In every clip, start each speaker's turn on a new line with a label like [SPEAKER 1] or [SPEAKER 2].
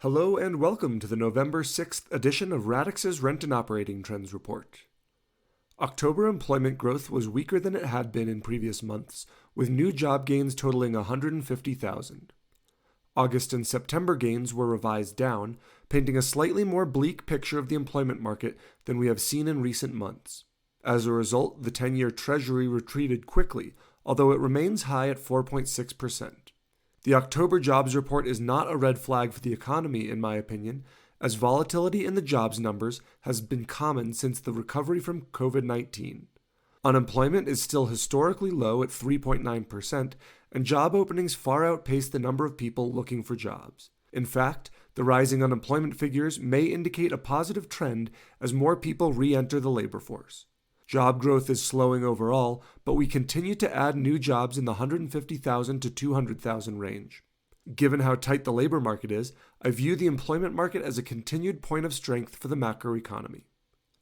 [SPEAKER 1] Hello and welcome to the November 6th edition of Radix's Rent and Operating Trends Report. October employment growth was weaker than it had been in previous months, with new job gains totaling 150,000. August and September gains were revised down, painting a slightly more bleak picture of the employment market than we have seen in recent months. As a result, the 10-year treasury retreated quickly, although it remains high at 4.6%. The October jobs report is not a red flag for the economy, in my opinion, as volatility in the jobs numbers has been common since the recovery from COVID-19. Unemployment is still historically low at 3.9%, and job openings far outpace the number of people looking for jobs. In fact, the rising unemployment figures may indicate a positive trend as more people re-enter the labor force. Job growth is slowing overall, but we continue to add new jobs in the 150,000 to 200,000 range. Given how tight the labor market is, I view the employment market as a continued point of strength for the macroeconomy.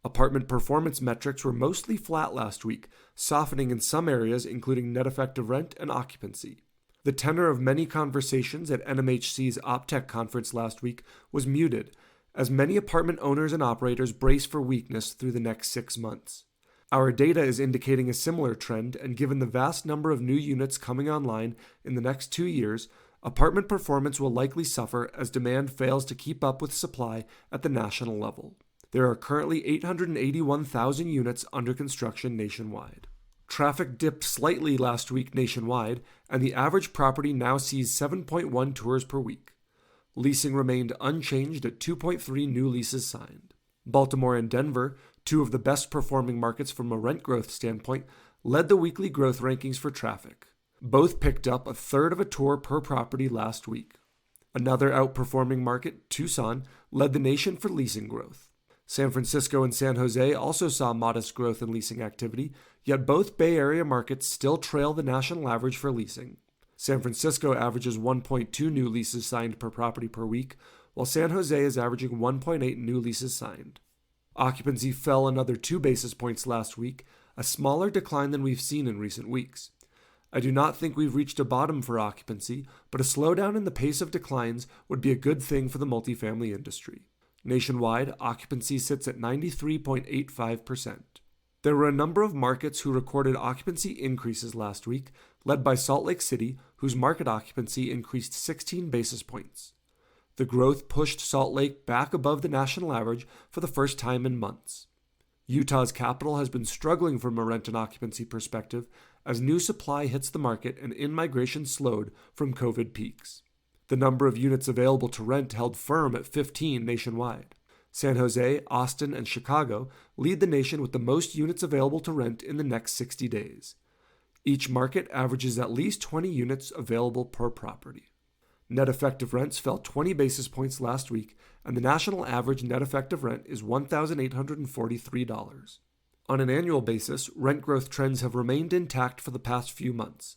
[SPEAKER 1] Apartment performance metrics were mostly flat last week, softening in some areas including net effective rent and occupancy. The tenor of many conversations at NMHC's OpTech conference last week was muted, as many apartment owners and operators brace for weakness through the next 6 months. Our data is indicating a similar trend, and given the vast number of new units coming online in the next 2 years, apartment performance will likely suffer as demand fails to keep up with supply at the national level. There are currently 881,000 units under construction nationwide. Traffic dipped slightly last week nationwide, and the average property now sees 7.1 tours per week. Leasing remained unchanged at 2.3 new leases signed. Baltimore and Denver, two of the best performing markets from a rent growth standpoint, led the weekly growth rankings for traffic. Both picked up a third of a tour per property last week. Another outperforming market, Tucson, led the nation for leasing growth. San Francisco and San Jose also saw modest growth in leasing activity, yet both Bay Area markets still trail the national average for leasing. San Francisco averages 1.2 new leases signed per property per week, while San Jose is averaging 1.8 new leases signed. Occupancy fell another 2 basis points last week, a smaller decline than we've seen in recent weeks. I do not think we've reached a bottom for occupancy, but a slowdown in the pace of declines would be a good thing for the multifamily industry. Nationwide, occupancy sits at 93.85%. There were a number of markets who recorded occupancy increases last week, led by Salt Lake City, whose market occupancy increased 16 basis points. The growth pushed Salt Lake back above the national average for the first time in months. Utah's capital has been struggling from a rent and occupancy perspective as new supply hits the market and in-migration slowed from COVID peaks. The number of units available to rent held firm at 15 nationwide. San Jose, Austin, and Chicago lead the nation with the most units available to rent in the next 60 days. Each market averages at least 20 units available per property. Net effective rents fell 20 basis points last week, and the national average net effective rent is $1,843. On an annual basis, rent growth trends have remained intact for the past few months.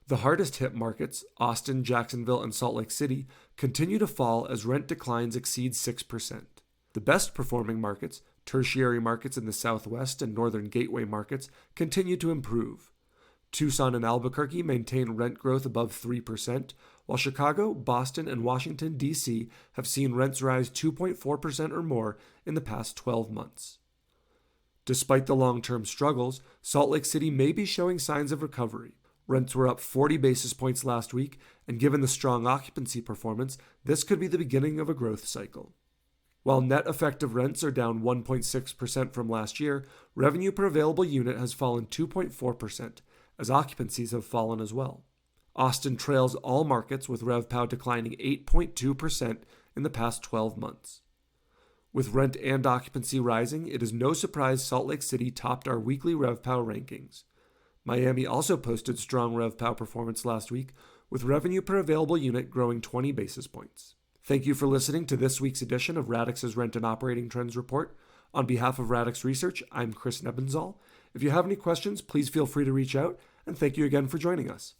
[SPEAKER 1] The hardest hit markets, Austin, Jacksonville, and Salt Lake City, continue to fall as rent declines exceed 6%. The best performing markets, tertiary markets in the Southwest and Northern Gateway markets, continue to improve. Tucson and Albuquerque maintain rent growth above 3%, while Chicago, Boston, and Washington, D.C. have seen rents rise 2.4% or more in the past 12 months. Despite the long-term struggles, Salt Lake City may be showing signs of recovery. Rents were up 40 basis points last week, and given the strong occupancy performance, this could be the beginning of a growth cycle. While net effective rents are down 1.6% from last year, revenue per available unit has fallen 2.4%, as occupancies have fallen as well. Austin trails all markets, with RevPAR declining 8.2% in the past 12 months. With rent and occupancy rising, it is no surprise Salt Lake City topped our weekly RevPAR rankings. Miami also posted strong RevPAR performance last week, with revenue per available unit growing 20 basis points. Thank you for listening to this week's edition of Radix's Rent and Operating Trends Report. On behalf of Radix Research, I'm Chris Nebenzal. If you have any questions, please feel free to reach out, and thank you again for joining us.